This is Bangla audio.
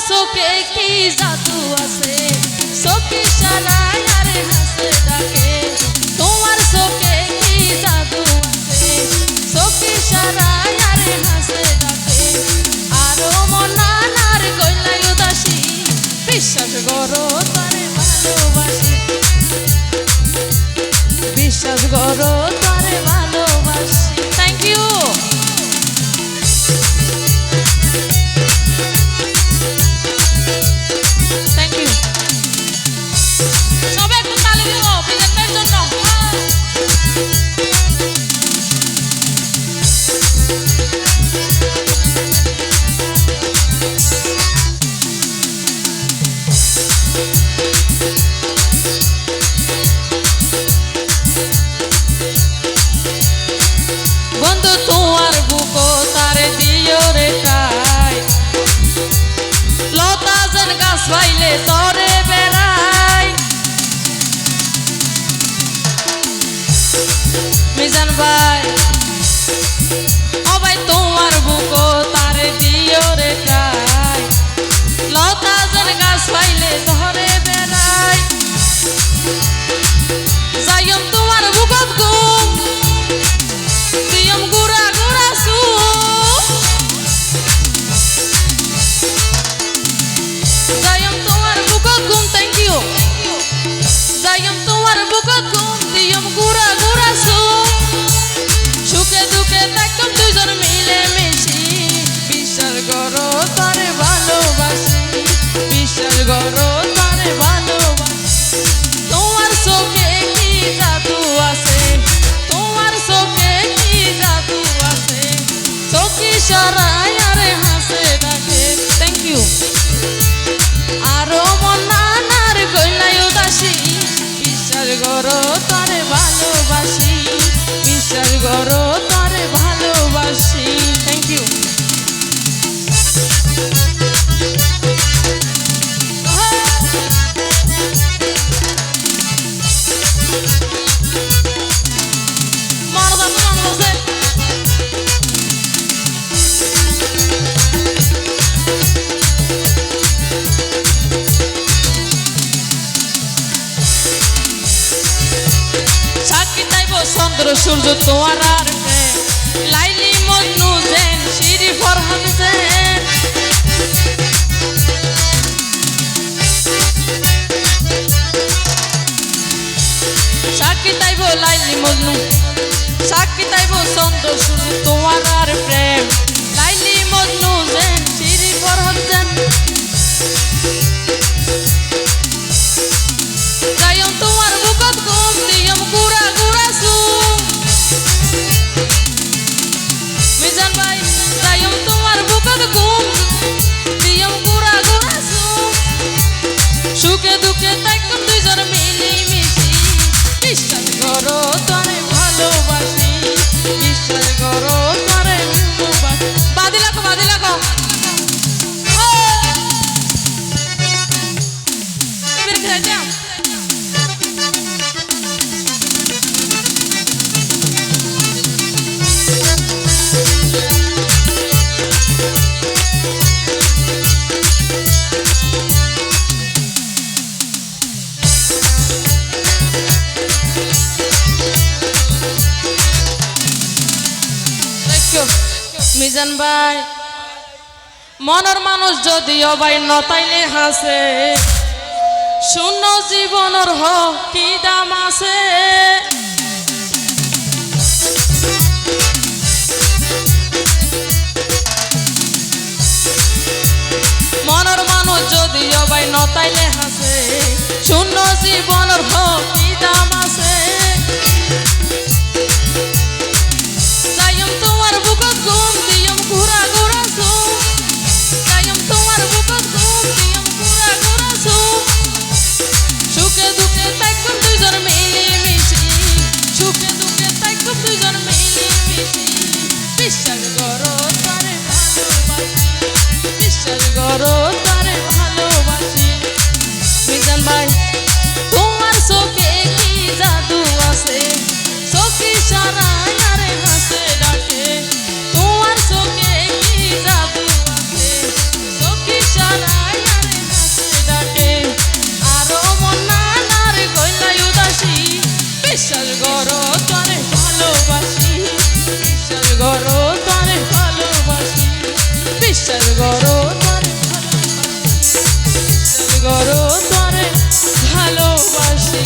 চোখে কি জাদু আছে চোখে সারায় আরে হাসে ডাকে তোমার চোখে কি জাদু আছে চোখে সারায় আরে হাসে ডাকে আরো মনানার কইলাই উদাসী বিশ্বাস করো তারে ভালোবাসি বিশ্বাস করো তারে ভালোবাসি থ্যাংক ইউ বন্ধু তোমার বুকো তারে দিও রে কাই লতা যেন গাছ পাইলে তরে বেড়াই মিজান ভাই ও ভাই তোমার বুকো তারে দিও রে কাই লতা যেন গাছ পাইলে ধরে বেড়াই যাইম তোমার বুকত ঘুম দিয়ম গুড়া গুড়া সু যাইম তোমার বুকত ঘুম থ্যাংক ইউ যাইম তোমার বুকত ঘুম দিয়ম গুড়া গুড়া সু সুখে দুঃখে থাকতাম দুজন মিলে মিশি বিশ্বাস করো তারে ভালোবাসি বিশ্বাস করো তারে ভালোবাসি তোমার চোখে কি জাদু আছে তোমার চোখে কি জাদু আছে চোখে সারায় আরে হাসে ডাকে থ্যাংক ইউ আরো মনানার কইলাই উদাসী বিশ্বাস করো তারে ভালোবাসি বিশ্বাস করো তারে ভালোবাসি থ্যাংক ইউ চন্দ্র সূর্য তোমার আর প্রেম Laili Majnu gen Siri Farhad gen সাক্ষী তাইব লাইলি মজনু সাক্ষী তাইব চন্দ্র সূর্য তোমার আর প্রেম Laili Majnu gen Siri Farhad gen যাইম তোমার বুকত ঘুম দিয়ম গুড়া গুড়া সু মিজান ভাই যাইম তোমার বুকত ঘুম দিয়ম গুড়া গুড়া সু সুখে দুঃখে থাকতাম দুজন মিলি মিশি বিশ্বাস করো তারে ভালোবাসি বিশ্বাস করো তারে ভালোবাসি বাদি লাগো মিজান ভাই মনের মানুষ যদিও ভাই নতাইলে হাসে শূন্য জীবনের হ কি দাম আছে মনের মানুষ যদিও ভাই নতাইলে হাসে শূন্য জীবনের হ কি দাম আছে যাইম তোমার বুকত ঘুম দিয়ম ঘুরা ঘুরা সু যাইম তোমার বুকত ঘুম দিয়ম ঘুরা ঘুরা সু সুখে দুঃখে থাকতাম দুজন মিলি মিশি সুখে দুঃখে থাকতাম দুজন মিলি মিশি বিশ্বাস করো তারে ভালোবাসি বিশ্বাস করো তারে ভালোবাসি মিজান ভাই তোমার চোখে কি জাদু আছে চোখে সারায় আরে হাসে ডাকে তোমার চোখে কি জাদু আছে চোখে সারায় গরো তরে ভালোবাসি।